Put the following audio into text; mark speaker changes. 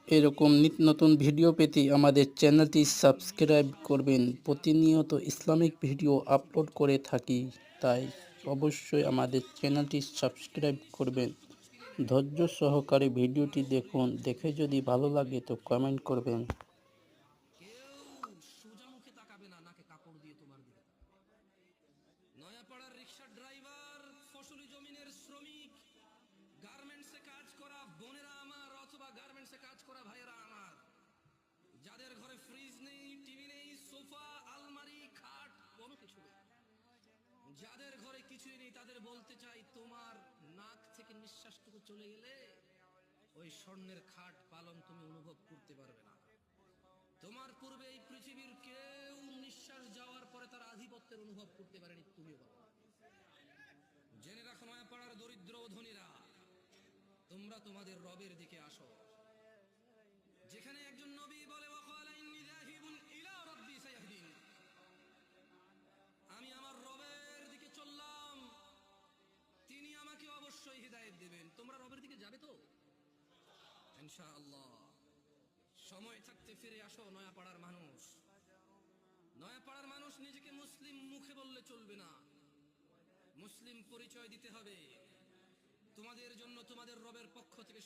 Speaker 1: এরকম নিত্য নতুন ভিডিও পেতে আমাদের চ্যানেলটি সাবস্ক্রাইব করবেন। প্রতিনিয়ত ইসলামিক ভিডিও আপলোড করে থাকি, তাই অবশ্যই আমাদের চ্যানেলটি সাবস্ক্রাইব করবেন। ধৈর্য সহকারে ভিডিওটি দেখুন, দেখে যদি ভালো লাগে তো কমেন্ট করবেন।
Speaker 2: কেউ সোজা মুখে তাকাবে না, নাকে কাপড় দিয়ে তোমার দিকে তাকাবে। নয়াপাড়ার রিক্সা ড্রাইভার, ফসলি জমিনের শ্রমিক, গার্মেন্টসে কাজ করা বোনেরা আমার, অথবা গার্মেন্টসে কাজ করা ভাইয়েরা আমার, যাদের ঘরে ফ্রিজ নেই, টিভি নেই, সোফা, আলমারি, খাট কোনো কিছু নেই, যাদের ঘরে কিছুই নেই, তাদের বলতে চাই, তোমার নাক থেকে নিঃশ্বাসটুকু চলে গেলে ওই স্বর্ণের খাট পালন তুমি অনুভব করতে পারবে না। তোমার পূর্বে এই পৃথিবীর কেউ নিঃশ্বাস যাওয়ার পরে তার আধিপত্যের অনুভব করতে পারেনি, তুমি বলো। জেনে রাখো নয়াপাড়ার দরিদ্র ও ধনীরা, তোমরা তোমাদের রবের দিকে আসো। যেখানে একজন নবী বলে, ওয়াকালা ইন্নী যাহিবুন ইলা রাব্বি সায়াহদিন, আমি আমার রবের দিকে চললাম, তিনি আমাকে অবশ্যই হিদায়াত দেবেন। তোমরা রবের দিকে যাবে তো ইনশাআল্লাহ। সময় থাকতে ফিরে আসো নয়াপাড়ার মানুষ। নয়াপাড়ার মানুষ নিজেকে মুসলিম মুখে বললে চলবে না, মুসলিম পরিচয় দিতে হবে। তোমাদের জন্য তোমাদের রবের পক্ষ থেকে